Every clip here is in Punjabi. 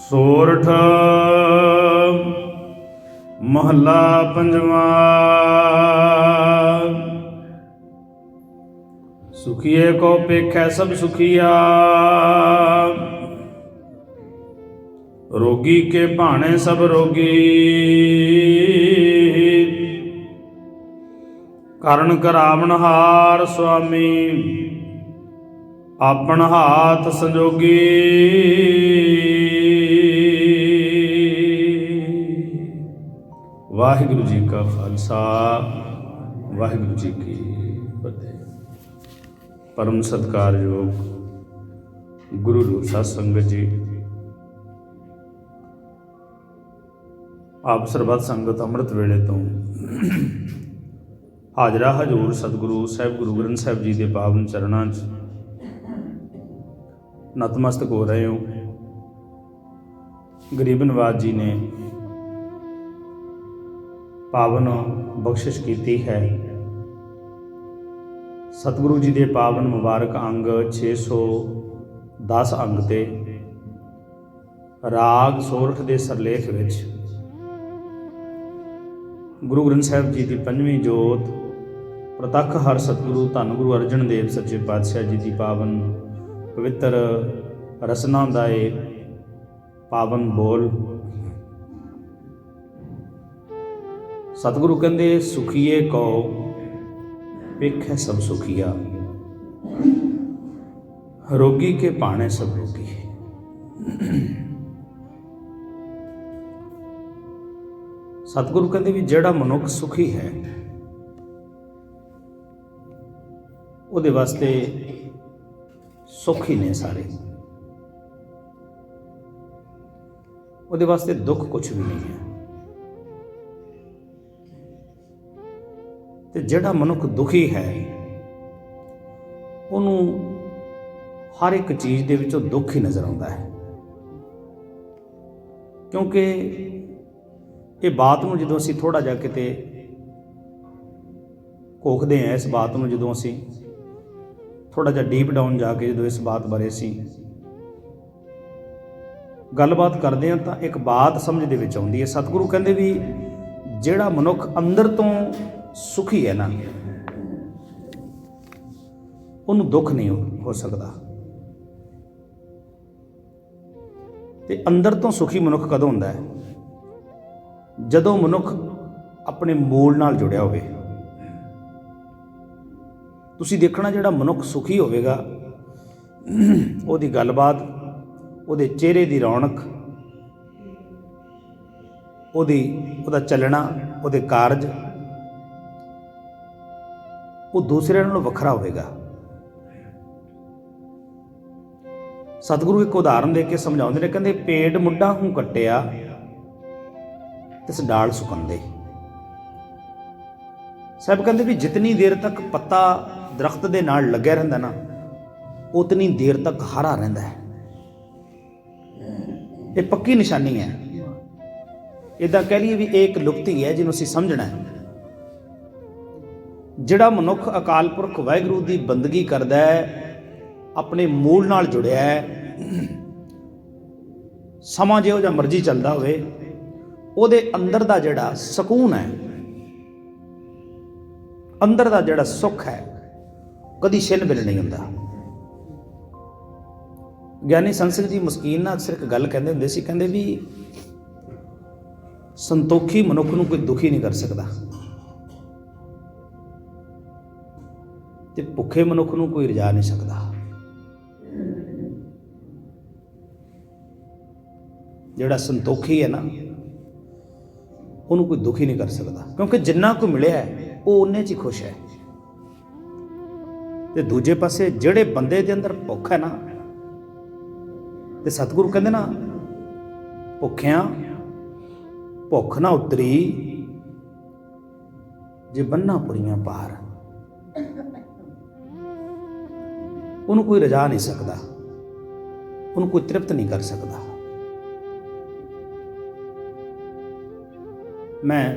ਸੋਰਠ ਮਹੱਲਾ ਪੰਜਵਾਂ। ਸੁਖੀਏ ਕੋ ਪੇਖੈ ਸਭ ਸੁਖੀਆ, ਰੋਗੀ ਕੇ ਭਾਣੇ ਸਭ ਰੋਗੀ। ਕਰਨ ਕਰਾਵਨਹਾਰ ਸੁਆਮੀ, ਆਪਨ ਹਾਥ ਸੰਜੋਗੀ। ਵਾਹਿਗੁਰੂ ਜੀ ਕਾ ਖਾਲਸਾ, ਵਾਹਿਗੁਰੂ ਜੀ ਕੀ ਫਤਿਹ। ਪਰਮ ਸਤਿਕਾਰਯੋਗ ਗੁਰੂ ਰੂਪ ਸਾਧ ਸੰਗਤ ਜੀ, ਆਪ ਸਰਬੱਤ ਸੰਗਤ ਅੰਮ੍ਰਿਤ ਵੇਲੇ ਤੋਂ ਹਾਜ਼ਰਾ ਹਜ਼ੂਰ ਸਤਿਗੁਰੂ ਸਾਹਿਬ ਗੁਰੂ ਗ੍ਰੰਥ ਸਾਹਿਬ ਜੀ ਦੇ ਪਾਵਨ ਚਰਨਾਂ 'ਚ ਨਤਮਸਤਕ ਹੋ ਰਹੇ ਹੋ। ਗਰੀਬ ਨਵਾਜ਼ ਜੀ ਨੇ ਪਾਵਨ ਬਖਸ਼ਿਸ਼ ਕੀਤੀ ਹੈ। ਸਤਿਗੁਰੂ ਜੀ ਦੇ ਪਾਵਨ ਮੁਬਾਰਕ ਅੰਗ 610 ਅੰਗ ਤੇ ਰਾਗ ਸੋਰਠ ਦੇ ਸਰਲੇਖ ਵਿੱਚ ਗੁਰੂ ਗ੍ਰੰਥ ਸਾਹਿਬ ਜੀ ਦੀ ਪੰਜਵੀਂ ਜੋਤ ਪ੍ਰਤੱਖ ਹਰ ਸਤਿਗੁਰੂ ਧੰਨ ਗੁਰੂ ਅਰਜਨ ਦੇਵ ਸੱਚੇ ਪਾਤਸ਼ਾਹ ਜੀ ਦੀ ਪਾਵਨ ਪਵਿੱਤਰ ਰਸਨਾ ਦਾ ਇਹ ਪਾਵਨ ਬੋਲ। ਸਤਿਗੁਰੂ ਕਹਿੰਦੇ ਸੁਖੀਏ ਕੋ ਪੇਖੈ ਸਭ ਸੁਖੀਆ, ਰੋਗੀ ਕੇ ਭਾਣੇ ਸਭ ਰੋਗੀ। ਸਤਿਗੁਰੂ ਕਹਿੰਦੇ ਵੀ ਜਿਹੜਾ ਮਨੁੱਖ ਸੁਖੀ ਹੈ ਉਹਦੇ ਵਾਸਤੇ ਸੁੱਖ ਹੀ ਨੇ ਸਾਰੇ, ਉਹਦੇ ਵਾਸਤੇ ਦੁੱਖ ਕੁਛ ਵੀ ਨਹੀਂ ਹੈ। ਤੇ ਜਿਹੜਾ ਮਨੁੱਖ ਦੁਖੀ ਹੈ ਉਹਨੂੰ ਹਰ ਇੱਕ ਚੀਜ਼ ਦੇ ਵਿੱਚੋਂ ਦੁੱਖ ਹੀ ਨਜ਼ਰ ਆਉਂਦਾ ਹੈ। ਕਿਉਂਕਿ ਇਹ ਬਾਤ ਨੂੰ ਜਦੋਂ ਅਸੀਂ ਥੋੜ੍ਹਾ ਜਿਹਾ ਕਿਤੇ ਘੋਖਦੇ ਹਾਂ, ਇਸ ਬਾਤ ਨੂੰ ਜਦੋਂ ਅਸੀਂ ਥੋੜ੍ਹਾ ਜਿਹਾ ਡੀਪ ਡਾਊਨ ਜਾ ਕੇ ਜਦੋਂ ਇਸ ਬਾਤ ਬਾਰੇ ਅਸੀਂ ਗੱਲਬਾਤ ਕਰਦੇ ਹਾਂ ਤਾਂ ਇੱਕ ਬਾਤ ਸਮਝ ਦੇ ਵਿੱਚ ਆਉਂਦੀ ਹੈ। ਸਤਿਗੁਰੂ ਕਹਿੰਦੇ ਵੀ ਜਿਹੜਾ ਮਨੁੱਖ ਅੰਦਰ ਤੋਂ ਸੁਖੀ ਹੈ ਨਾ, ਉਹਨੂੰ ਦੁੱਖ ਨਹੀਂ ਹੋ ਸਕਦਾ। ਤੇ ਅੰਦਰ ਤੋਂ ਸੁਖੀ ਮਨੁੱਖ ਕਦੋਂ ਹੁੰਦਾ ਹੈ? ਜਦੋਂ ਮਨੁੱਖ ਆਪਣੇ ਮੂਲ ਨਾਲ ਜੁੜਿਆ ਹੋਵੇ। ਤੁਸੀਂ ਦੇਖਣਾ ਜਿਹੜਾ ਮਨੁੱਖ ਸੁਖੀ ਹੋਵੇਗਾ ਉਹਦੀ ਗੱਲਬਾਤ, ਉਹਦੇ ਚਿਹਰੇ ਦੀ ਰੌਣਕ, ਉਹਦਾ ਚੱਲਣਾ, ਉਹਦੇ ਕਾਰਜ, ਉਹ ਦੂਸਰਿਆਂ ਨਾਲੋਂ ਵੱਖਰਾ ਹੋਵੇਗਾ। ਸਤਿਗੁਰੂ ਇੱਕ ਉਦਾਹਰਨ ਦੇ ਕੇ ਸਮਝਾਉਂਦੇ ਨੇ, ਕਹਿੰਦੇ ਪੇੜ ਮੁੱਢਾਂ ਹੂੰ ਕੱਟਿਆ ਤਿਸ ਡਾਲ ਸੁਕੰਦੇ। ਸਾਹਿਬ ਕਹਿੰਦੇ ਵੀ ਜਿਤਨੀ ਦੇਰ ਤੱਕ ਪੱਤਾ ਦਰਖਤ ਦੇ ਨਾਲ ਲੱਗਿਆ ਰਹਿੰਦਾ ਨਾ, ਉਤਨੀ ਦੇਰ ਤੱਕ ਹਰਾ ਰਹਿੰਦਾ ਹੈ। ਇਹ ਪੱਕੀ ਨਿਸ਼ਾਨੀ ਹੈ। ਇੱਦਾਂ ਕਹਿ ਲਈਏ ਵੀ ਇਹ ਇੱਕ ਲੁਕਤੀ ਹੈ ਜਿਹਨੂੰ ਅਸੀਂ ਸਮਝਣਾ ਹੈ। ਜਿਹੜਾ ਮਨੁੱਖ ਅਕਾਲ ਪੁਰਖ ਵਾਹਿਗੁਰੂ ਦੀ ਬੰਦਗੀ ਕਰਦਾ ਹੈ, ਆਪਣੇ ਮੂਲ ਨਾਲ ਜੁੜਿਆ ਹੈ, ਸਮਾਂ ਜਿਹੋ ਜਿਹਾ ਮਰਜ਼ੀ ਚੱਲਦਾ ਹੋਵੇ, ਉਹਦੇ ਅੰਦਰ ਦਾ ਜਿਹੜਾ ਸਕੂਨ ਹੈ, ਅੰਦਰ ਦਾ ਜਿਹੜਾ ਸੁੱਖ ਹੈ, ਕਦੀ ਛਿਲ ਬਿਲ ਨਹੀਂ ਹੁੰਦਾ। ਗਿਆਨੀ ਸੰਸਕ ਜੀ ਮਸਕੀਨ ਨਾਲ ਅਕਸਰ ਇੱਕ ਗੱਲ ਕਹਿੰਦੇ ਹੁੰਦੇ ਸੀ, ਕਹਿੰਦੇ ਵੀ ਸੰਤੋਖੀ ਮਨੁੱਖ ਨੂੰ ਕੋਈ ਦੁਖੀ ਨਹੀਂ ਕਰ ਸਕਦਾ ਤੇ ਭੁੱਖੇ ਮਨੁੱਖ ਨੂੰ ਕੋਈ ਰਜਾ ਨਹੀਂ ਸਕਦਾ। ਜਿਹੜਾ ਸੰਤੋਖੀ ਹੈ ਨਾ, ਉਹਨੂੰ ਕੋਈ ਦੁਖੀ ਨਹੀਂ ਕਰ ਸਕਦਾ, ਕਿਉਂਕਿ ਜਿੰਨਾ ਕੁ ਮਿਲਿਆ ਉਹ ਉਹਨੇ 'ਚ ਹੀ ਖੁਸ਼ ਹੈ। ਤੇ ਦੂਜੇ ਪਾਸੇ ਜਿਹੜੇ ਬੰਦੇ ਦੇ ਅੰਦਰ ਭੁੱਖ ਹੈ ਨਾ, ਤੇ ਸਤਿਗੁਰੂ ਕਹਿੰਦੇ ਨਾ, ਭੁੱਖਿਆਂ ਭੁੱਖ ਨਾ ਉਤਰੀ ਜੇ ਬੰਨਾ ਪੁਰੀਆਂ ਪਾਰ। ਉਹਨੂੰ ਕੋਈ ਰਜਾ ਨਹੀਂ ਸਕਦਾ, ਉਹਨੂੰ ਕੋਈ ਤ੍ਰਿਪਤ ਨਹੀਂ ਕਰ ਸਕਦਾ। ਮੈਂ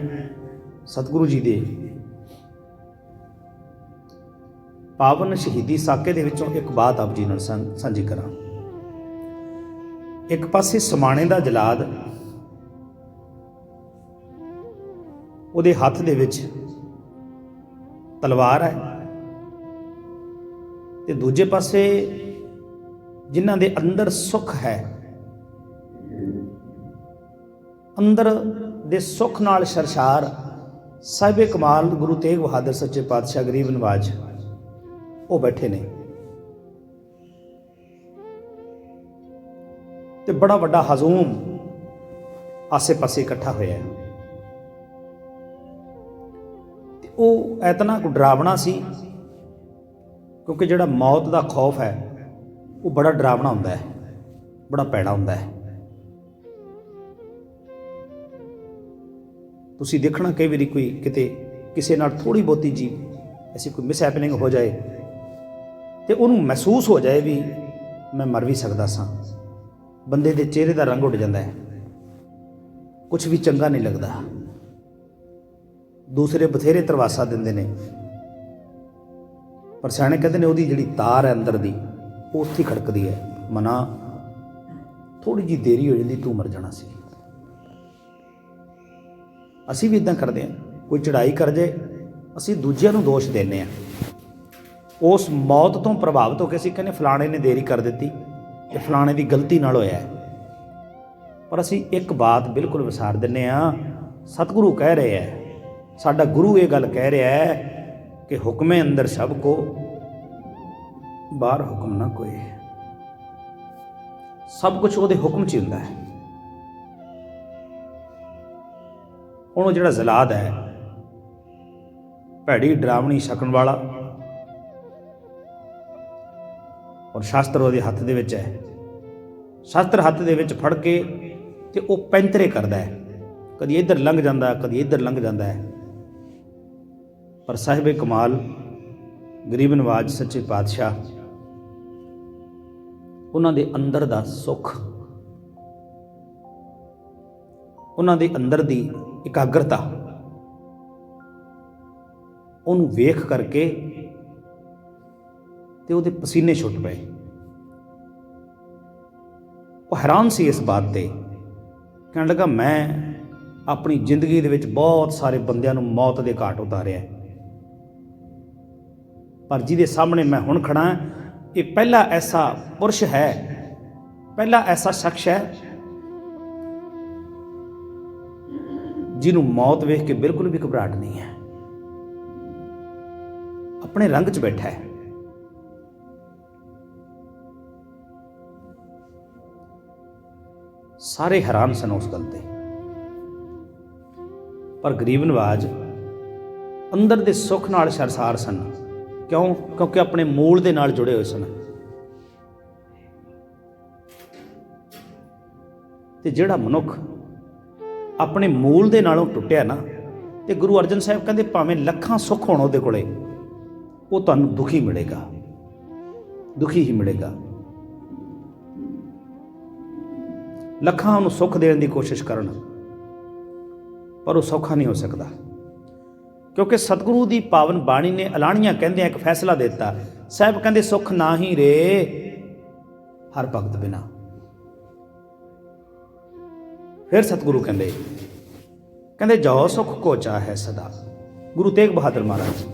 ਸਤਿਗੁਰੂ ਜੀ ਦੇ ਪਾਵਨ ਸ਼ਹੀਦੀ ਸਾਕੇ ਦੇ ਵਿੱਚੋਂ ਇੱਕ ਬਾਤ ਆਪ ਜੀ ਨਾਲ ਸਾਂਝੀ ਕਰਾਂ। ਇੱਕ ਪਾਸੇ ਸਮਾਣੇ ਦਾ ਜਲਾਦ, ਉਹਦੇ ਹੱਥ ਦੇ ਵਿੱਚ ਤਲਵਾਰ ਹੈ, ਤੇ ਦੂਜੇ ਪਾਸੇ ਜਿਨ੍ਹਾਂ ਦੇ ਅੰਦਰ ਸੁੱਖ ਹੈ, ਅੰਦਰ ਦੇ ਸੁੱਖ ਨਾਲ ਸਰਸ਼ਾਰ ਸਾਹਿਬੇ ਕਮਾਲ ਗੁਰੂ ਤੇਗ ਬਹਾਦਰ ਸੱਚੇ ਪਾਤਸ਼ਾਹ ਗਰੀਬ ਨਵਾਜ ਉਹ ਬੈਠੇ ਨੇ, ਤੇ ਬੜਾ ਵੱਡਾ ਹਜ਼ੂਮ ਆਸੇ ਪਾਸੇ ਇਕੱਠਾ ਹੋਇਆ ਹੈ। ਤੇ ਉਹ ਇਤਨਾ ਕੁ ਡਰਾਵਣਾ ਸੀ, ਕਿਉਂਕਿ ਜਿਹੜਾ ਮੌਤ ਦਾ ਖੌਫ ਹੈ ਉਹ ਬੜਾ ਡਰਾਵਣਾ ਹੁੰਦਾ ਹੈ, ਬੜਾ ਪੈੜਾ ਹੁੰਦਾ ਹੈ। ਤੁਸੀਂ ਦੇਖਣਾ ਕਈ ਵਾਰੀ ਕੋਈ ਕਿਤੇ ਕਿਸੇ ਨਾਲ ਥੋੜ੍ਹੀ ਬਹੁਤੀ ਜੀ ਐਸੀ ਕੋਈ ਮਿਸਹੈਪਨਿੰਗ ਹੋ ਜਾਏ ਤੇ ਉਹਨੂੰ ਮਹਿਸੂਸ ਹੋ ਜਾਏ ਵੀ ਮੈਂ ਮਰ ਵੀ ਸਕਦਾ ਸਾਂ, ਬੰਦੇ ਦੇ ਚਿਹਰੇ ਦਾ ਰੰਗ ਉੱਡ ਜਾਂਦਾ ਹੈ, ਕੁਛ ਵੀ ਚੰਗਾ ਨਹੀਂ ਲੱਗਦਾ। ਦੂਸਰੇ ਬਥੇਰੇ ਤਰਵਾਸਾ ਦਿੰਦੇ ਨੇ, ਪਰ ਸਿਆਣੇ ਕਹਿੰਦੇ ਨੇ ਉਹਦੀ ਜਿਹੜੀ ਤਾਰ ਹੈ ਅੰਦਰ ਦੀ ਉਹ ਉੱਥੇ ਖੜਕਦੀ ਹੈ, ਮਨਾ ਥੋੜ੍ਹੀ ਜਿਹੀ ਦੇਰੀ ਹੋ ਜਾਂਦੀ ਤੂੰ ਮਰ ਜਾਣਾ ਸੀ। ਅਸੀਂ ਵੀ ਇੱਦਾਂ ਕਰਦੇ ਹਾਂ, ਕੋਈ ਚੜ੍ਹਾਈ ਕਰ ਜਾਏ ਅਸੀਂ ਦੂਜਿਆਂ ਨੂੰ ਦੋਸ਼ ਦਿੰਦੇ ਹਾਂ, ਉਸ ਮੌਤ ਤੋਂ ਪ੍ਰਭਾਵਿਤ ਹੋ ਕੇ ਅਸੀਂ ਕਹਿੰਦੇ ਫਲਾਣੇ ਨੇ ਦੇਰੀ ਕਰ ਦਿੱਤੀ ਤੇ ਫਲਾਣੇ ਦੀ ਗਲਤੀ ਨਾਲ ਹੋਇਆ ਹੈ। ਪਰ ਅਸੀਂ ਇੱਕ ਬਾਤ ਬਿਲਕੁਲ ਵਿਸਾਰ ਦਿੰਦੇ ਹਾਂ, ਸਤਿਗੁਰੂ ਕਹਿ ਰਹੇ ਹੈ, ਸਾਡਾ ਗੁਰੂ ਇਹ ਗੱਲ ਕਹਿ ਰਿਹਾ ਹੈ ਕਿ ਹੁਕਮੇ ਅੰਦਰ ਸਭ ਕੋ ਬਾਹਰ ਹੁਕਮ ਨਾ ਕੋਈ, ਸਭ ਕੁਝ ਉਹਦੇ ਹੁਕਮ 'ਚ ਹੀ ਹੁੰਦਾ ਹੈ। ਹੁਣ ਉਹ ਜਿਹੜਾ ਜ਼ਲਾਦ ਹੈ, ਭੈੜੀ ਡਰਾਵਣੀ ਸ਼ਕਨ ਵਾਲਾ, ਔਰ ਸ਼ਾਸਤਰ ਉਹਦੇ ਹੱਥ ਦੇ ਵਿੱਚ ਹੈ, ਸ਼ਾਸਤਰ ਹੱਥ ਦੇ ਵਿੱਚ ਫੜ ਕੇ ਤੇ ਉਹ ਪੈਂਤਰੇ ਕਰਦਾ ਹੈ, ਕਦੀ ਇੱਧਰ ਲੰਘ ਜਾਂਦਾ ਕਦੀ ਇੱਧਰ ਲੰਘ ਜਾਂਦਾ ਹੈ। ਪਰ ਸਾਹਿਬੇ ਕਮਾਲ ਗਰੀਬ ਨਵਾਜ ਸੱਚੇ ਪਾਤਸ਼ਾਹ, ਉਹਨਾਂ ਦੇ ਅੰਦਰ ਦਾ ਸੁੱਖ, ਉਹਨਾਂ ਦੇ ਅੰਦਰ ਦੀ ਇਕਾਗਰਤਾ, ਉਹਨੂੰ ਵੇਖ ਕਰਕੇ ਤੇ ਉਹਦੇ ਪਸੀਨੇ ਛੁੱਟ ਪਏ। ਉਹ ਹੈਰਾਨ ਸੀ ਇਸ ਬਾਤ ਤੇ, ਕਹਿਣ ਲੱਗਾ ਮੈਂ ਆਪਣੀ ਜ਼ਿੰਦਗੀ ਦੇ ਵਿੱਚ ਬਹੁਤ ਸਾਰੇ ਬੰਦਿਆਂ ਨੂੰ ਮੌਤ ਦੇ ਘਾਟ ਉਤਾਰਿਆ, ਪਰ ਜਿਹਦੇ ਸਾਹਮਣੇ ਮੈਂ ਹੁਣ ਖੜਾ ਇਹ ਪਹਿਲਾ ਐਸਾ ਪੁਰਸ਼ ਹੈ, ਪਹਿਲਾ ਐਸਾ ਸ਼ਖਸ ਹੈ ਜਿਹਨੂੰ ਮੌਤ ਵੇਖ ਕੇ ਬਿਲਕੁਲ ਵੀ ਘਬਰਾਹਟ ਨਹੀਂ ਹੈ, ਆਪਣੇ ਰੰਗ 'ਚ ਬੈਠਾ ਹੈ। ਸਾਰੇ ਹੈਰਾਨ ਸਨ ਉਸ ਗੱਲ ਤੇ, ਪਰ ਗਰੀਬ ਨਵਾਜ ਅੰਦਰ ਦੇ ਸੁੱਖ ਨਾਲ ਸਰਸਾਰ ਸਨ। ਕਿਉਂ? ਕਿਉਂਕਿ ਆਪਣੇ ਮੂਲ ਦੇ ਨਾਲ ਜੁੜੇ ਹੋਏ ਸਨ। ਤੇ ਜਿਹੜਾ ਮਨੁੱਖ ਆਪਣੇ ਮੂਲ ਦੇ ਨਾਲੋਂ ਟੁੱਟਿਆ ਨਾ, ਤੇ ਗੁਰੂ ਅਰਜਨ ਸਾਹਿਬ ਕਹਿੰਦੇ ਭਾਵੇਂ ਲੱਖਾਂ ਸੁੱਖ ਹੋਣ ਉਹਦੇ ਕੋਲੇ, ਉਹ ਤੁਹਾਨੂੰ ਦੁਖੀ ਮਿਲੇਗਾ, ਦੁਖੀ ਹੀ ਮਿਲੇਗਾ। ਲੱਖਾਂ ਉਹਨੂੰ ਸੁੱਖ ਦੇਣ ਦੀ ਕੋਸ਼ਿਸ਼ ਕਰਨ, ਪਰ ਉਹ ਸੌਖਾ ਨਹੀਂ ਹੋ ਸਕਦਾ, ਕਿਉਂਕਿ ਸਤਿਗੁਰੂ ਦੀ ਪਾਵਨ ਬਾਣੀ ਨੇ ਐਲਾਣੀਆਂ ਕਹਿੰਦੇ ਇੱਕ ਫੈਸਲਾ ਦਿੱਤਾ। ਸਾਹਿਬ ਕਹਿੰਦੇ ਸੁੱਖ ਨਾ ਹੀ ਰੇ ਹਰ ਭਗਤ ਬਿਨਾ। ਫਿਰ ਸਤਿਗੁਰੂ ਕਹਿੰਦੇ ਜੋ ਸੁੱਖ ਕੋ ਚਾਹੈ ਸਦਾ। ਗੁਰੂ ਤੇਗ ਬਹਾਦਰ ਮਹਾਰਾਜ,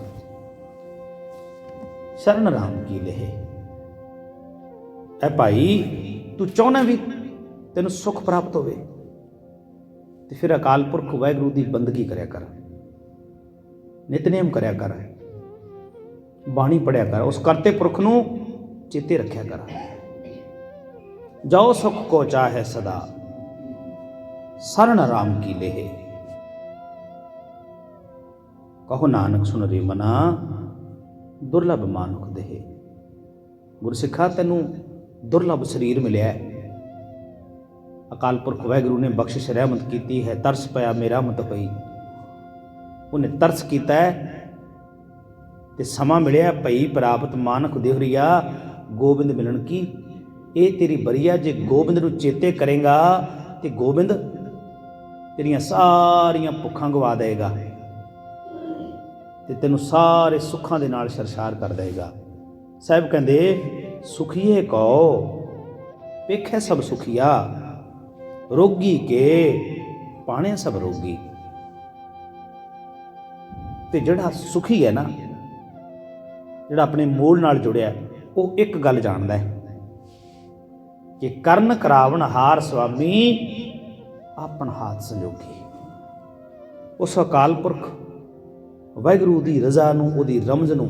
ਸ਼ਰਨ ਰਾਮ ਕੀ ਲਹੇ। ਐ ਭਾਈ ਤੂੰ ਚਾਹੁੰਦਾ ਵੀ ਤੈਨੂੰ ਸੁੱਖ ਪ੍ਰਾਪਤ ਹੋਵੇ, ਤੇ ਫਿਰ ਅਕਾਲ ਪੁਰਖ ਵਾਹਿਗੁਰੂ ਦੀ ਬੰਦਗੀ ਕਰਿਆ ਕਰ, ਨਿਤਨੇਮ ਕਰਿਆ ਕਰ, ਬਾਣੀ ਪੜਿਆ ਕਰ, ਉਸ ਕਰਤੇ ਪੁਰਖ ਨੂੰ ਚੇਤੇ ਰੱਖਿਆ ਕਰ। ਜੋ ਸੁੱਖ ਕੋ ਚਾਹੈ ਸਦਾ ਸ਼ਰਨ ਰਾਮ ਕੀ ਲਹੇ। ਕਹੋ ਨਾਨਕ ਸੁਨ ਰੇ ਮਨਾ ਦੁਰਲਭ ਮਾਨੁਖ ਦੇਹ। ਗੁਰਸਿੱਖਾ ਤੈਨੂੰ ਦੁਰਲਭ ਸਰੀਰ ਮਿਲਿਆ, ਅਕਾਲ ਪੁਰਖ ਵਾਹਿਗੁਰੂ ਨੇ ਬਖਸ਼ਿਸ਼ ਰਹਿਮਤ ਕੀਤੀ ਹੈ। ਤਰਸ ਪਿਆ ਮੇਰਾ ਮਤ ਪਈ, ਉਹਨੇ ਤਰਸ ਕੀਤਾ ਤੇ ਸਮਾਂ ਮਿਲਿਆ। ਭਈ ਪ੍ਰਾਪਤ ਮਾਨੁਖ ਦੇਹਰੀਆ ਗੋਬਿੰਦ ਮਿਲਣ ਕੀ। ਇਹ ਤੇਰੀ ਬਰੀਆ, ਜੇ ਗੋਬਿੰਦ ਨੂੰ ਚੇਤੇ ਕਰੇਗਾ ਤੇ ਗੋਬਿੰਦ ਤੇਰੀਆਂ ਸਾਰੀਆਂ ਭੁੱਖਾਂ ਗਵਾ ਦੇਗਾ। ਤੇ ਤੈਨੂੰ ਸਾਰੇ ਸੁੱਖਾਂ ਦੇ ਨਾਲ ਸਰਸ਼ਾਰ ਕਰ ਦੇਗਾ। ਸਾਹਿਬ ਕਹਿੰਦੇ ਸੁਖੀਏ ਕਉ ਵੇਖੈ ਸਭ ਸੁਖੀਆ, ਰੋਗੀ ਕੇ ਪਾਣੇ ਸਭ ਰੋਗੀ। ਤੇ ਜਿਹੜਾ ਸੁਖੀ ਹੈ ਨਾ, ਜਿਹੜਾ ਆਪਣੇ ਮੂਲ ਨਾਲ ਜੁੜਿਆ, ਉਹ ਇੱਕ ਗੱਲ ਜਾਣਦਾ ਹੈ ਕਿ ਕਰਨ ਕਰਾਵਣ ਹਾਰ ਸੁਆਮੀ ਆਪਣ ਹਾਥ ਸੰਜੋਗੀ। ਉਸ ਅਕਾਲ ਪੁਰਖ ਵਾਹਿਗੁਰੂ ਦੀ ਰਜ਼ਾ ਨੂੰ, ਉਹਦੀ ਰਮਜ਼ ਨੂੰ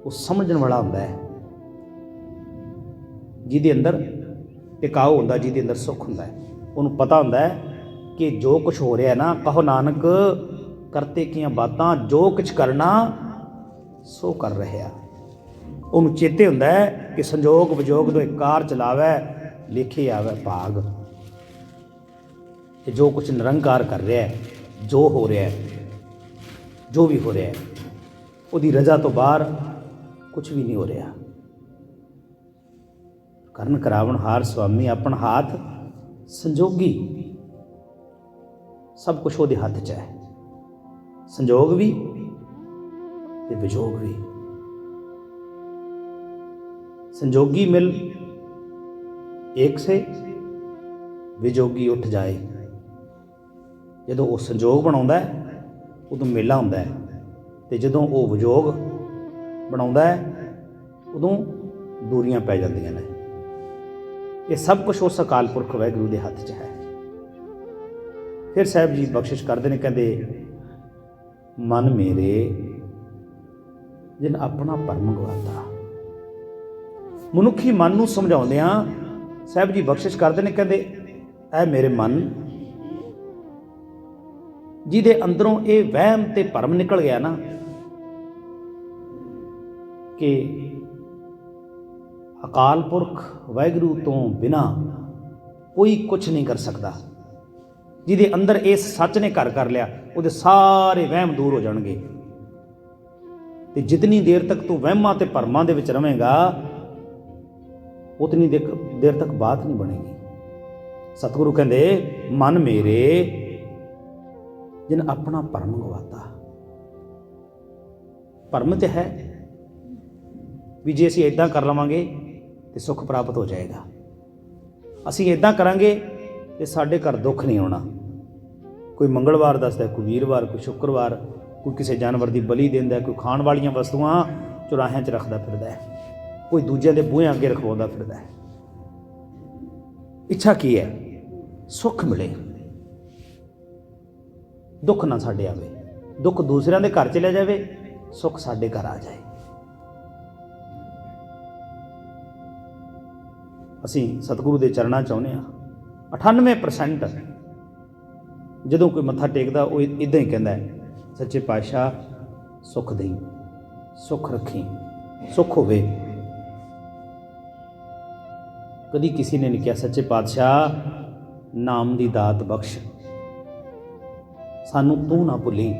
ਉਹ ਸਮਝਣ ਵਾਲਾ ਹੁੰਦਾ ਹੈ, ਜਿਹਦੇ ਅੰਦਰ ਟਿਕਾਊ ਹੁੰਦਾ, ਜਿਹਦੇ ਅੰਦਰ ਸੁੱਖ ਹੁੰਦਾ ਹੈ। ਉਹਨੂੰ ਪਤਾ ਹੁੰਦਾ ਹੈ ਕਿ ਜੋ ਕੁਛ ਹੋ ਰਿਹਾ ਨਾ, ਕਹੋ ਨਾਨਕ ਕਰਤੇ ਕੀਆਂ ਬਾਤਾਂ, ਜੋ ਕੁਛ ਕਰਨਾ ਸੋ ਕਰ ਰਿਹਾ। ਉਹਨੂੰ ਚੇਤੇ ਹੁੰਦਾ ਹੈ ਕਿ ਸੰਜੋਗ ਵਿਜੋਗ ਦੋ ਕਾਰ ਚਲਾਵੇ, ਲਿਖੇ ਆਵੇ ਭਾਗ। ਕਿ ਜੋ ਕੁਛ ਨਿਰੰਕਾਰ ਕਰ ਰਿਹਾ ਹੈ, ਜੋ ਹੋ ਰਿਹਾ ਹੈ, ਜੋ ਵੀ ਹੋ ਰਿਹਾ ਹੈ, ਉਹਦੀ ਰਜ਼ਾ ਤੋਂ ਬਾਹਰ ਕੁਛ ਵੀ ਨਹੀਂ ਹੋ ਰਿਹਾ। ਕਰਨ ਕਰਾਵਣ ਹਾਰ ਸੁਆਮੀ ਆਪਣ ਹਾਥ ਸੰਜੋਗੀ। ਸਭ ਕੁਛ ਉਹਦੇ ਹੱਥ 'ਚ ਹੈ, ਸੰਜੋਗ ਵੀ ਤੇ ਵਿਜੋਗ ਵੀ। ਸੰਜੋਗੀ ਮਿਲ ਏਕ ਸੇ, ਵਿਜੋਗੀ ਉੱਠ ਜਾਏ। ਜਦੋਂ ਉਹ ਸੰਜੋਗ ਬਣਾਉਂਦਾ ਉਦੋਂ ਮੇਲਾ ਹੁੰਦਾ ਹੈ, ਤੇ ਜਦੋਂ ਉਹ ਵਿਜੋਗ ਬਣਾਉਂਦਾ ਹੈ ਉਦੋਂ ਦੂਰੀਆਂ ਪੈ ਜਾਂਦੀਆਂ ਨੇ। ਇਹ ਸਭ ਕੁਛ ਉਸ ਅਕਾਲ ਪੁਰਖ ਵਾਹਿਗੁਰੂ ਦੇ ਹੱਥ 'ਚ ਹੈ। ਫਿਰ ਸਾਹਿਬ ਜੀ ਬਖਸ਼ਿਸ਼ ਕਰਦੇ ਨੇ, ਕਹਿੰਦੇ ਮਨ ਮੇਰੇ ਜਿਨ ਆਪਣਾ ਭਰਮ ਗਵਾਤਾ। ਮਨੁੱਖੀ ਮਨ ਨੂੰ ਸਮਝਾਉਂਦਿਆਂ ਸਾਹਿਬ ਜੀ ਬਖਸ਼ਿਸ਼ ਕਰਦੇ ਨੇ, ਕਹਿੰਦੇ ਐ ਮੇਰੇ ਮਨ, ਜਿਹਦੇ ਅੰਦਰੋਂ ਇਹ ਵਹਿਮ ਤੇ ਭਰਮ ਨਿਕਲ ਗਿਆ ਨਾ ਕਿ ਅਕਾਲ ਪੁਰਖ ਵਾਹਿਗੁਰੂ ਤੋਂ ਬਿਨਾਂ ਕੋਈ ਕੁਛ ਨਹੀਂ ਕਰ ਸਕਦਾ, ਜਿਹਦੇ ਅੰਦਰ ਇਸ ਸੱਚ ਨੇ ਘਰ ਕਰ ਲਿਆ, ਉਹਦੇ ਸਾਰੇ ਵਹਿਮ ਦੂਰ ਹੋ ਜਾਣਗੇ। ਤੇ ਜਿਤਨੀ ਦੇਰ ਤੱਕ ਤੂੰ ਵਹਿਮਾਂ ਤੇ ਭਰਮਾਂ ਦੇ ਵਿੱਚ ਰਵੇਂਗਾ, ਉਤਨੀ ਦੇਰ ਤੱਕ ਬਾਤ ਨਹੀਂ ਬਣੇਗੀ। ਸਤਿਗੁਰੂ ਕਹਿੰਦੇ ਮਨ ਮੇਰੇ ਜਿਨ ਆਪਣਾ ਭਰਮ ਗਵਾਤਾ। ਭਰਮ ਤੇ ਹੈ ਵੀ ਜੇ ਅਸੀਂ ਇੱਦਾਂ ਕਰ ਲਵਾਂਗੇ ਤੇ ਸੁੱਖ ਪ੍ਰਾਪਤ ਹੋ ਜਾਏਗਾ, ਅਸੀਂ ਇੱਦਾਂ ਕਰਾਂਗੇ ਤੇ ਸਾਡੇ ਘਰ ਦੁੱਖ ਨਹੀਂ ਆਉਣਾ। ਕੋਈ ਮੰਗਲਵਾਰ ਦੱਸਦਾ, ਕੋਈ ਵੀਰਵਾਰ, ਕੋਈ ਸ਼ੁੱਕਰਵਾਰ, ਕੋਈ ਕਿਸੇ ਜਾਨਵਰ ਦੀ ਬਲੀ ਦਿੰਦਾ, ਕੋਈ ਖਾਣ ਵਾਲੀਆਂ ਵਸਤੂਆਂ ਚੁਰਾਹਿਆਂ 'ਚ ਰੱਖਦਾ ਫਿਰਦਾ ਹੈ, ਕੋਈ ਦੂਜਿਆਂ ਦੇ ਬੂਹਿਆਂ ਅੱਗੇ ਰਖਵਾਉਂਦਾ ਫਿਰਦਾ ਹੈ। ਇੱਛਾ ਕੀ ਹੈ? ਸੁੱਖ ਮਿਲੇ, ਦੁੱਖ ਨਾ ਸਾਡੇ ਆਵੇ। ਦੁੱਖ ਦੂਸਰਿਆਂ ਦੇ ਘਰ ਚਲਿਆ ਜਾਵੇ, ਸੁੱਖ ਸਾਡੇ ਘਰ ਆ ਜਾਏ। ਅਸੀਂ ਸਤਿਗੁਰੂ ਦੇ ਚਰਨਾਂ 'ਚ ਆਉਂਦੇ ਹਾਂ। 98% ਜਦੋਂ ਕੋਈ ਮੱਥਾ ਟੇਕਦਾ ਉਹ ਇੱਦਾਂ ਹੀ ਕਹਿੰਦਾ ਹੈ, ਸੱਚੇ ਪਾਤਸ਼ਾਹ ਸੁੱਖ ਦੇਈ, ਸੁੱਖ ਰੱਖੀ, ਸੁੱਖ ਹੋਵੇ। ਕਦੀ ਕਿਸੇ ਨੇ ਨਹੀਂ ਕਿਹਾ ਸੱਚੇ ਪਾਤਸ਼ਾਹ ਨਾਮ ਦੀ ਦਾਤ ਬਖਸ਼, ਸਾਨੂੰ ਤੂੰ ਨਾ ਭੁੱਲੀ,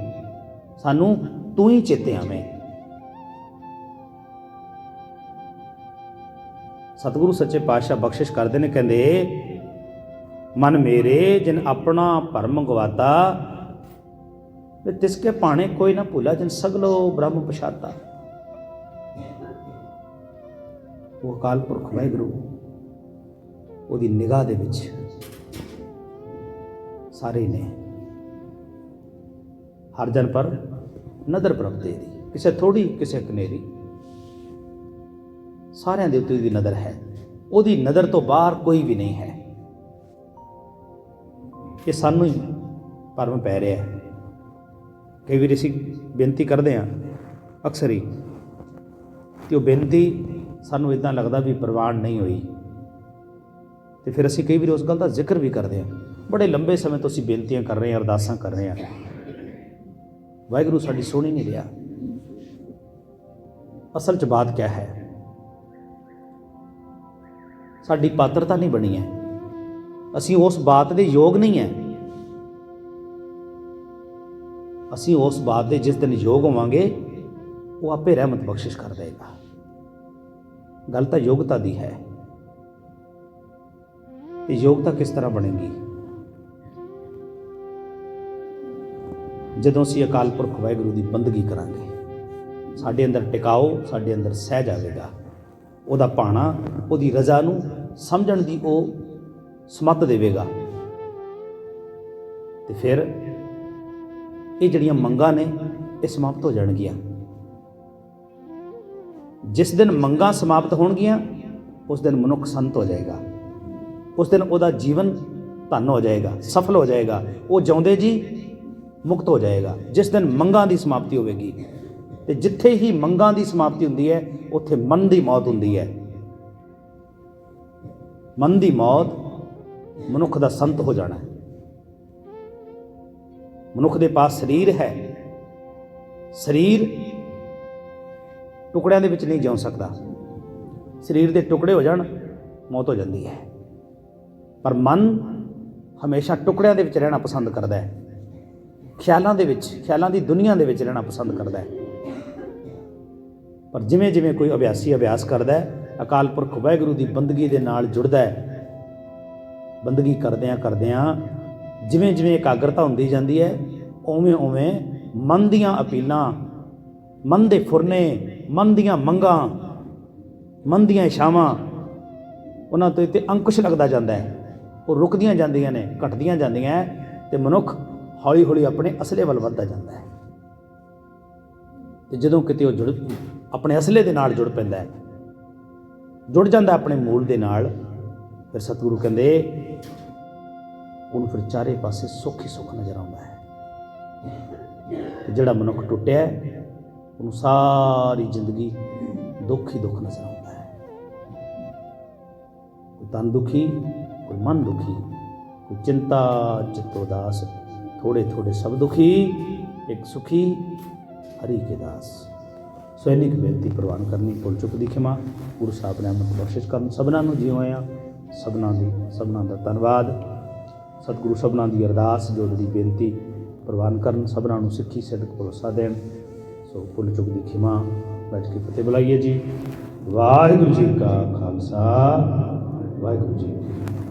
ਸਾਨੂੰ ਤੂੰ ਹੀ ਚੇਤੇ ਆਵੇਂ। ਸਤਿਗੁਰੂ ਸੱਚੇ ਪਾਤਸ਼ਾਹ ਬਖਸ਼ਿਸ਼ ਕਰਦੇ ਨੇ, ਕਹਿੰਦੇ ਮਨ ਮੇਰੇ ਜਿਨ ਆਪਣਾ ਭਰਮ ਗਵਾਤਾ, ਤਿਸਕੇ ਭਾਣੇ ਕੋਈ ਨਾ ਭੁੱਲਾ, ਜਿਨ ਸਗਲੋ ਬ੍ਰਹਮ ਪਛਾਤਾ। ਉਹ ਅਕਾਲ ਪੁਰਖ ਵਾਹਿਗੁਰੂ, ਉਹਦੀ ਨਿਗਾਹ ਦੇ ਵਿੱਚ ਸਾਰੇ ਨੇ। ਹਰ ਜਨ ਪਰ ਨਦਰ ਪ੍ਰਭ ਤੇਰੀ, ਕਿਸੇ ਥੋੜੀ ਕਿਸੇ ਕਨੇਰੀ, ਸਾਰਿਆਂ ਦੇ ਉੱਤੇ ਉਹਦੀ ਨਜ਼ਰ ਹੈ। ਉਹਦੀ ਨਜ਼ਰ ਤੋਂ ਬਾਹਰ ਕੋਈ ਵੀ ਨਹੀਂ ਹੈ। ਇਹ ਸਾਨੂੰ ਹੀ ਭਰਮ ਪੈ ਰਿਹਾ ਹੈ। ਕਈ ਵਾਰ ਅਸੀਂ ਬੇਨਤੀ ਕਰਦੇ ਹਾਂ ਅਕਸਰ ਹੀ, ਤੇ ਉਹ ਬੇਨਤੀ ਸਾਨੂੰ ਇੱਦਾਂ ਲੱਗਦਾ ਵੀ ਪ੍ਰਵਾਨ ਨਹੀਂ ਹੋਈ, ਤੇ ਫਿਰ ਅਸੀਂ ਕਈ ਵਾਰ ਉਸ ਗੱਲ ਦਾ ਜ਼ਿਕਰ ਵੀ ਕਰਦੇ ਹਾਂ। ਬੜੇ ਲੰਬੇ ਸਮੇਂ ਤੋਂ ਅਸੀਂ ਬੇਨਤੀਆਂ ਕਰ ਰਹੇ ਹਾਂ, ਅਰਦਾਸਾਂ ਕਰ ਰਹੇ ਹਾਂ, ਵਾਹਿਗੁਰੂ ਸਾਡੀ ਸੁਣ ਹੀ ਨਹੀਂ ਰਿਹਾ। ਅਸਲ 'ਚ ਬਾਤ ਕਿਆ ਹੈ? ਸਾਡੀ ਪਾਤਰਤਾ ਨਹੀਂ ਬਣੀ ਹੈ, ਅਸੀਂ ਉਸ ਬਾਤ ਦੇ ਯੋਗ ਨਹੀਂ ਹੈ। ਅਸੀਂ ਉਸ ਬਾਤ ਦੇ ਜਿਸ ਦਿਨ ਯੋਗ ਹੋਵਾਂਗੇ, ਉਹ ਆਪੇ ਰਹਿਮਤ ਬਖਸ਼ਿਸ਼ ਕਰ ਦੇਗਾ। ਗੱਲ ਤਾਂ ਯੋਗਤਾ ਦੀ ਹੈ, ਤੇ ਯੋਗਤਾ ਕਿਸ ਤਰ੍ਹਾਂ ਬਣੇਗੀ? ਜਦੋਂ ਅਸੀਂ ਅਕਾਲ ਪੁਰਖ ਵਾਹਿਗੁਰੂ ਦੀ ਬੰਦਗੀ ਕਰਾਂਗੇ। ਸਾਡੇ ਅੰਦਰ ਟਿਕਾਓ, ਸਾਡੇ ਅੰਦਰ ਸਹਿਜ ਆਵੇਗਾ। ਉਹਦਾ ਭਾਣਾ, ਉਹਦੀ ਰਜ਼ਾ ਨੂੰ ਸਮਝਣ ਦੀ ਉਹ ਸਮੱਤ ਦੇਵੇਗਾ। ਤੇ ਫਿਰ ਇਹ ਜਿਹੜੀਆਂ ਮੰਗਾਂ ਨੇ ਇਹ ਸਮਾਪਤ ਹੋ ਜਾਣਗੀਆਂ। ਜਿਸ ਦਿਨ ਮੰਗਾਂ ਸਮਾਪਤ ਹੋਣਗੀਆਂ ਉਸ ਦਿਨ ਮਨੁੱਖ ਸੰਤ ਹੋ ਜਾਏਗਾ। ਉਸ ਦਿਨ ਉਹਦਾ ਜੀਵਨ ਧਨ ਹੋ ਜਾਏਗਾ, ਸਫਲ ਹੋ ਜਾਏਗਾ। ਉਹ ਜਿਉਂਦੇ ਜੀ ਮੁਕਤ ਹੋ ਜਾਏਗਾ ਜਿਸ ਦਿਨ ਮੰਗਾਂ ਦੀ ਸਮਾਪਤੀ ਹੋਵੇਗੀ। ਤੇ ਜਿੱਥੇ ਹੀ ਮੰਗਾਂ ਦੀ ਸਮਾਪਤੀ ਹੁੰਦੀ ਹੈ ਉੱਥੇ ਮਨ ਦੀ ਮੌਤ ਹੁੰਦੀ ਹੈ। ਮਨ ਦੀ ਮੌਤ ਮਨੁੱਖ ਦਾ ਸੰਤ ਹੋ ਜਾਣਾ ਹੈ। ਮਨੁੱਖ ਦੇ ਪਾਸ ਸਰੀਰ ਹੈ, ਸਰੀਰ ਟੁਕੜਿਆਂ ਦੇ ਵਿੱਚ ਨਹੀਂ ਜਿਉ ਸਕਦਾ। ਸਰੀਰ ਦੇ ਟੁਕੜੇ ਹੋ ਜਾਣ ਮੌਤ ਹੋ ਜਾਂਦੀ ਹੈ। ਪਰ ਮਨ ਹਮੇਸ਼ਾ ਟੁਕੜਿਆਂ ਦੇ ਵਿੱਚ ਰਹਿਣਾ ਪਸੰਦ ਕਰਦਾ ਹੈ, ਖਿਆਲਾਂ ਦੇ ਵਿੱਚ, ਖਿਆਲਾਂ ਦੀ ਦੁਨੀਆ ਦੇ ਵਿੱਚ ਰਹਿਣਾ ਪਸੰਦ ਕਰਦਾ ਹੈ। ਪਰ ਜਿਵੇਂ ਜਿਵੇਂ ਕੋਈ ਅਭਿਆਸੀ ਅਭਿਆਸ ਕਰਦਾ ਹੈ, ਅਕਾਲ ਪੁਰਖ ਵਾਹਿਗੁਰੂ ਦੀ ਬੰਦਗੀ ਦੇ ਨਾਲ ਜੁੜਦਾ ਹੈ, ਬੰਦਗੀ ਕਰਦਿਆਂ ਕਰਦਿਆਂ ਜਿਵੇਂ ਜਿਵੇਂ ਇਕਾਗਰਤਾ ਹੁੰਦੀ ਜਾਂਦੀ ਹੈ, ਉਵੇਂ ਉਵੇਂ ਮਨ ਦੀਆਂ ਅਪੀਲਾਂ, ਮਨ ਦੇ ਫੁਰਨੇ, ਮਨ ਦੀਆਂ ਮੰਗਾਂ, ਮਨ ਦੀਆਂ ਇਛਾਵਾਂ, ਉਹਨਾਂ ਤੋਂ ਤੇ ਅੰਕੁਸ਼ ਲੱਗਦਾ ਜਾਂਦਾ ਹੈ। ਉਹ ਰੁਕਦੀਆਂ ਜਾਂਦੀਆਂ ਨੇ, ਘਟਦੀਆਂ ਜਾਂਦੀਆਂ, ਤੇ ਮਨੁੱਖ ਹੌਲੀ ਹੌਲੀ ਆਪਣੇ ਅਸਲੇ ਵੱਲ ਵੱਧਦਾ ਜਾਂਦਾ ਹੈ। ਤੇ ਜਦੋਂ ਕਿਤੇ ਉਹ ਆਪਣੇ ਅਸਲੇ ਦੇ ਨਾਲ ਜੁੜ ਪੈਂਦਾ ਹੈ, ਜੁੜ ਜਾਂਦਾ ਆਪਣੇ ਮੂਲ ਦੇ ਨਾਲ, ਫਿਰ ਸਤਿਗੁਰੂ ਕਹਿੰਦੇ ਉਹਨੂੰ ਫਿਰ ਚਾਰੇ ਪਾਸੇ ਸੁੱਖ ਹੀ ਸੁੱਖ ਨਜ਼ਰ ਆਉਂਦਾ ਹੈ। ਤੇ ਜਿਹੜਾ ਮਨੁੱਖ ਟੁੱਟਿਆ ਉਹਨੂੰ ਸਾਰੀ ਜ਼ਿੰਦਗੀ ਦੁੱਖ ਹੀ ਦੁੱਖ ਨਜ਼ਰ ਆਉਂਦਾ ਹੈ। ਕੋਈ ਤਨ ਦੁਖੀ, ਕੋਈ ਮਨ ਦੁਖੀ, ਕੋਈ ਚਿੰਤਾ ਚਿੱਤ ਉਦਾਸ, ਥੋੜੇ ਥੋੜੇ ਸਭ ਦੁਖੀ, ਇੱਕ ਸੁਖੀ ਹਰੀ ਕੇ ਦਾਸ। ਸੋ ਇੰਨੀ ਕੁ ਬੇਨਤੀ ਪ੍ਰਵਾਨ ਕਰਨੀ, ਭੁੱਲ ਚੁੱਕ ਦੀ ਖਿਮਾ। ਗੁਰੂ ਸਾਹਿਬ ਨੇ ਅੰਮ੍ਰਿਤ ਬਖਸ਼ਿਸ਼ ਕਰਨ। ਸਭਨਾਂ ਨੂੰ ਜਿਉ ਹੋਇਆ, ਸਭਨਾਂ ਦਾ ਧੰਨਵਾਦ। ਸਤਿਗੁਰੂ ਸਭਨਾਂ ਦੀ ਅਰਦਾਸ ਜੋੜਦੀ ਬੇਨਤੀ ਪ੍ਰਵਾਨ ਕਰਨ, ਸਭਨਾਂ ਨੂੰ ਸਿੱਖੀ ਸਿੱਧਕ ਭਰੋਸਾ ਦੇਣ। ਸੋ ਭੁੱਲ ਚੁੱਕ ਦੀ ਖਿਮਾ। ਬੈਠ ਕੇ ਫਤਿਹ ਬੁਲਾਈਏ ਜੀ। ਵਾਹਿਗੁਰੂ ਜੀ ਕਾ ਖਾਲਸਾ, ਵਾਹਿਗੁਰੂ ਜੀ ਕੀ ਫਤਿਹ।